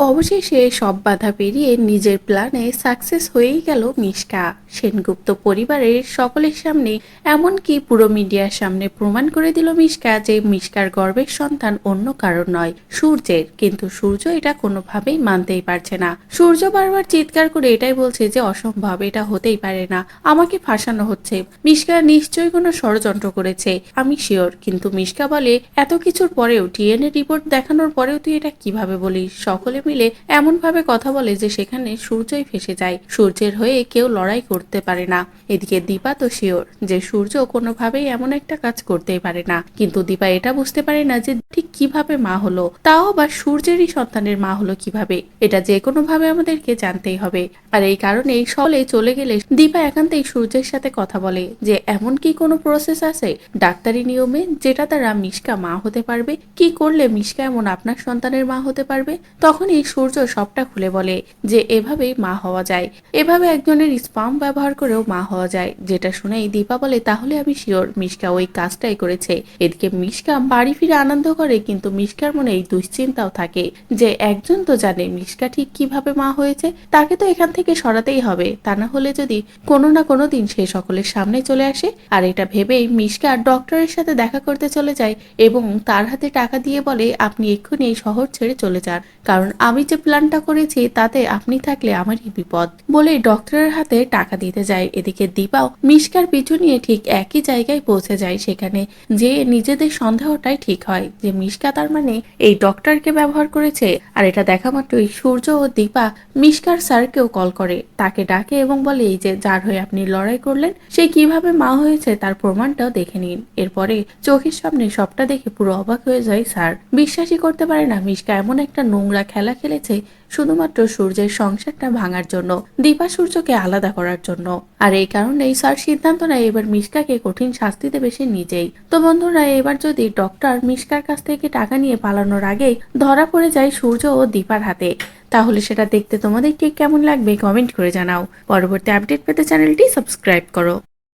অবশেষে সব বাধা পেরিয়ে নিজের প্ল্যানে সাকসেস হয়েই গেল মিশকা। সেনগুপ্ত পরিবারের সকলের সামনে, এমনকি পুরো মিডিয়ার সামনে প্রমাণ করে দিল মিশকা যে মিশকার গর্ভের সন্তান অন্য কারণ নয়, সূর্যের। কিন্তু সূর্য এটা কোনোভাবেই মানতেই পারছে না। সূর্য বারবার চিৎকার করে এটাই বলছে যে অসম্ভব, এটা হতেই পারে না, আমাকে ফাঁসানো হচ্ছে, মিশকা নিশ্চয়ই কোনো ষড়যন্ত্র করেছে, আমি শিওর। কিন্তু মিশকা বলে, এত কিছুর পরেও, ডিএনএ রিপোর্ট দেখানোর পরেও তুই এটা কিভাবে বলিস? সকলে মিলে এমন ভাবে কথা বলে যে সেখানে সূর্যই ফেসে যায়। সূর্যের হয়ে কেউ লড়াই করতে পারে না। এদিকে দীপা তো শিওর যে সূর্য কোনোভাবেই এমন একটা কাজ করতেই পারে না। কিন্তু দীপা এটা বুঝতে পারে না যে ঠিক কিভাবে মা হলো, তাও আবার সূর্যেরই সন্তানের মা হলো কিভাবে। এটা যে কোনো ভাবে আমাদেরকে জানতেই হবে। আর এই কারণেই সকলে চলে গেলে দীপা একান্তেই সূর্যের সাথে কথা বলে যে এমন কি কোনো প্রসেস আছে ডাক্তারি নিয়মে যেটা দ্বারা মিশকা মা হতে পারবে? কি করলে মিশকা এমন আপনার সন্তানের মা হতে পারবে? তখনই সূর্য সবটা খুলে বলে যে এভাবেই মা হওয়া যায়, এভাবে একজনের স্পাম ব্যবহার করেও মা হওয়া যায়। যেটা শুনেই দীপা বলে, তাহলে আমি শিওর মিশকা ওই কাজটাই করেছে। এদিকে মিশকা বাড়ি ফিরে আনন্দ করে, কিন্তু মিশকার মনে এই দুশ্চিন্তাও থাকে যে একজন তো জানে মিশকা ঠিক কিভাবে মা হয়েছে, তাকে তো এখান থেকে সরাতেই হবে, তা না হলে যদি কোনো না কোনো দিন সে সকলের সামনে চলে আসে। আর এটা ভেবেই মিশকা ডক্টরের সাথে দেখা করতে চলে যায় এবং তার হাতে টাকা দিয়ে বলে, আপনি এক্ষুনি এই শহর ছেড়ে চলে যান, কারণ আমি যে প্ল্যানটা করেছি তাতে আপনি থাকলে আমারই বিপদ, বলে ডক্টরের হাতে টাকা দিতে যায়। এদিকে দীপাও মিশকার পিছু নিয়ে ঠিক একই জায়গায় পৌঁছে যায়। সেখানে যে নিজেদের সন্দেহটাই ঠিক হয় যে মিশকা তার মানে এই ডক্টরকে ব্যবহার করেছে। আর এটা দেখা মাত্রই সূর্য ও দীপা মিশকার স্যারকেও কল করে, তাকে ডাকে এবং বলে এই যে যার হয়ে আপনি লড়াই করলেন সে কিভাবে মা হয়েছে তার প্রমাণটাও দেখে নিন। এরপরে চোখের সামনে সবটা দেখে পুরো অবাক হয়ে যায় স্যার। বিশ্বাসই করতে পারে না মিশকা এমন একটা নোংরা খেলা খেলেছে শুধুমাত্র সূর্যের সংসারটা ভাঙার জন্য, দীপা সূর্যকে আলাদা করার জন্য। আর এই কারণেই স্যার সিদ্ধান্ত নেয় এবার মিশকাকে কঠিন শাস্তি দেবে সে নিজেই। তো বন্ধুরা, এবার যদি ডক্টর মিশকার কাছ থেকে টাকা নিয়ে পালানোর আগেই ধরা পড়ে যায় সূর্য ও দীপার হাতে, তাহলে সেটা দেখতে তোমাদের ঠিক কেমন লাগবে কমেন্ট করে জানাও। পরবর্তী আপডেট পেতে চ্যানেলটি সাবস্ক্রাইব করো।